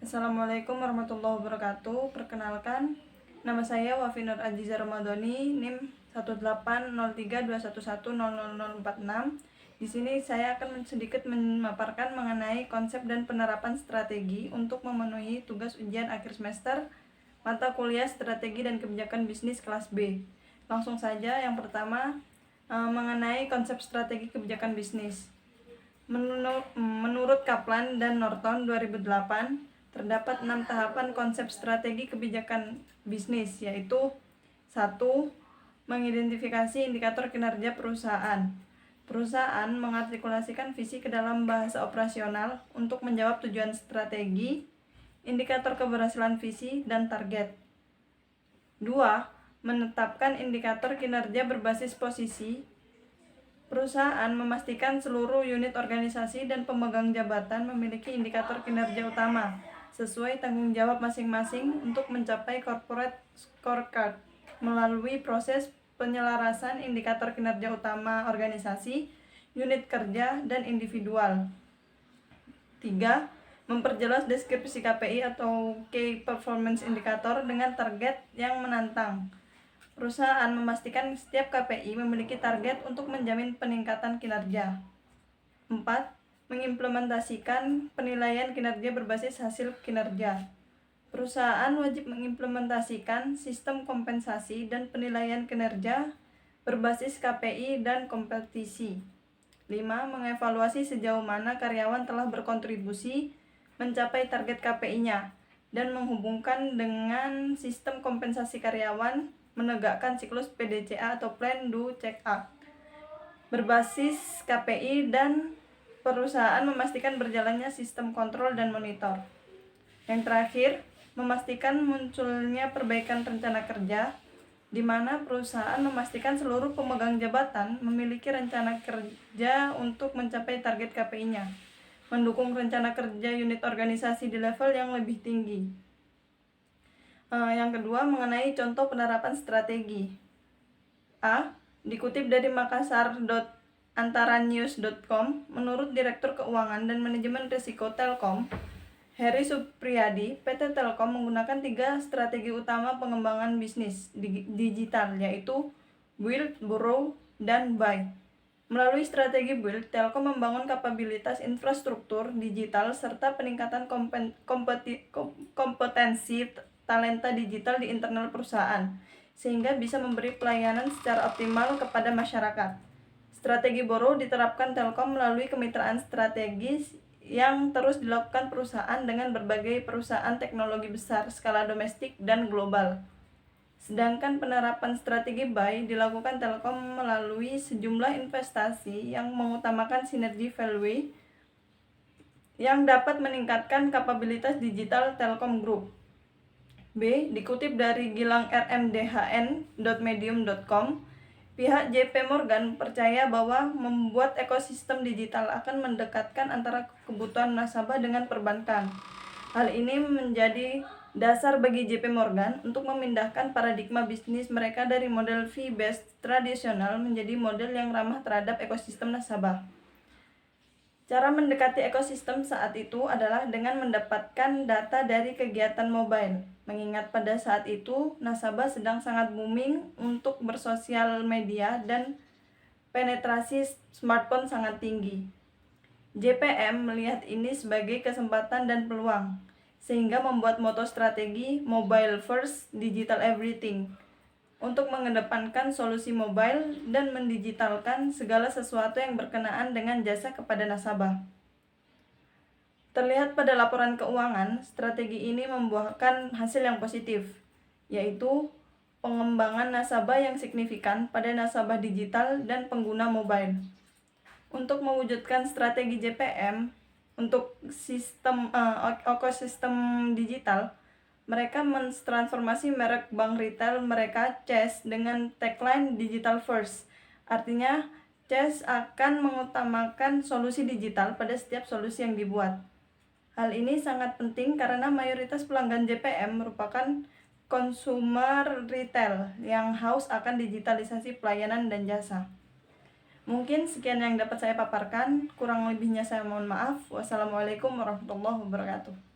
Assalamualaikum warahmatullahi wabarakatuh. Perkenalkan, nama saya Wafi Nur Aziza Ramadhani, NIM 1803211000046. Di sini saya akan sedikit memaparkan mengenai konsep dan penerapan strategi untuk memenuhi tugas ujian akhir semester mata kuliah Strategi dan Kebijakan Bisnis kelas B. Langsung saja, yang pertama mengenai konsep strategi kebijakan bisnis. Menurut Kaplan dan Norton 2008, terdapat 6 tahapan konsep strategi kebijakan bisnis, yaitu 1. Mengidentifikasi indikator kinerja perusahaan. Perusahaan mengartikulasikan visi ke dalam bahasa operasional untuk menjawab tujuan strategi, indikator keberhasilan visi, dan target. 2. Menetapkan indikator kinerja berbasis posisi. Perusahaan memastikan seluruh unit organisasi dan pemegang jabatan memiliki indikator kinerja utama sesuai tanggung jawab masing-masing untuk mencapai corporate scorecard melalui proses penyelarasan indikator kinerja utama organisasi, unit kerja, dan individual. 3. Memperjelas deskripsi KPI atau Key Performance Indicator dengan target yang menantang. Perusahaan memastikan setiap KPI memiliki target untuk menjamin peningkatan kinerja. 4. Mengimplementasikan penilaian kinerja berbasis hasil kinerja. Perusahaan wajib mengimplementasikan sistem kompensasi dan penilaian kinerja berbasis KPI dan kompetisi. 5. Mengevaluasi sejauh mana karyawan telah berkontribusi mencapai target KPI-nya dan menghubungkan dengan sistem kompensasi karyawan, menegakkan siklus PDCA atau Plan Do Check Act berbasis KPI, dan perusahaan memastikan berjalannya sistem kontrol dan monitor. Yang terakhir, memastikan munculnya perbaikan rencana kerja, di mana perusahaan memastikan seluruh pemegang jabatan memiliki rencana kerja untuk mencapai target KPI-nya, mendukung rencana kerja unit organisasi di level yang lebih tinggi. Yang kedua, mengenai contoh penerapan strategi. A. Dikutip dari makassar.antaranews.com, menurut Direktur Keuangan dan Manajemen Risiko Telkom, Heri Supriyadi, PT Telkom menggunakan 3 strategi utama pengembangan bisnis digital, yaitu Build, Borrow, dan Buy. Melalui strategi Build, Telkom membangun kapabilitas infrastruktur digital serta peningkatan kompetensi talenta digital di internal perusahaan, sehingga bisa memberi pelayanan secara optimal kepada masyarakat. Strategi Borrow diterapkan Telkom melalui kemitraan strategis yang terus dilakukan perusahaan dengan berbagai perusahaan teknologi besar skala domestik dan global. Sedangkan penerapan strategi Buy dilakukan Telkom melalui sejumlah investasi yang mengutamakan sinergi value yang dapat meningkatkan kapabilitas digital Telkom Group. B. Dikutip dari gilang.rmdhn.medium.com, pihak JP Morgan percaya bahwa membuat ekosistem digital akan mendekatkan antara kebutuhan nasabah dengan perbankan. Hal ini menjadi dasar bagi JP Morgan untuk memindahkan paradigma bisnis mereka dari model fee-based tradisional menjadi model yang ramah terhadap ekosistem nasabah. Cara mendekati ekosistem saat itu adalah dengan mendapatkan data dari kegiatan mobile, mengingat pada saat itu nasabah sedang sangat booming untuk bersosial media dan penetrasi smartphone sangat tinggi. JPM melihat ini sebagai kesempatan dan peluang, sehingga membuat moto strategi Mobile First, Digital Everything untuk mengedepankan solusi mobile dan mendigitalkan segala sesuatu yang berkenaan dengan jasa kepada nasabah. Terlihat pada laporan keuangan, strategi ini membuahkan hasil yang positif, yaitu pengembangan nasabah yang signifikan pada nasabah digital dan pengguna mobile. Untuk mewujudkan strategi JPM untuk ekosistem digital, mereka mentransformasi merek bank retail mereka Chase dengan tagline Digital First. Artinya, Chase akan mengutamakan solusi digital pada setiap solusi yang dibuat. Hal ini sangat penting karena mayoritas pelanggan JPM merupakan konsumer retail yang haus akan digitalisasi pelayanan dan jasa. Mungkin sekian yang dapat saya paparkan, kurang lebihnya saya mohon maaf. Wassalamualaikum warahmatullahi wabarakatuh.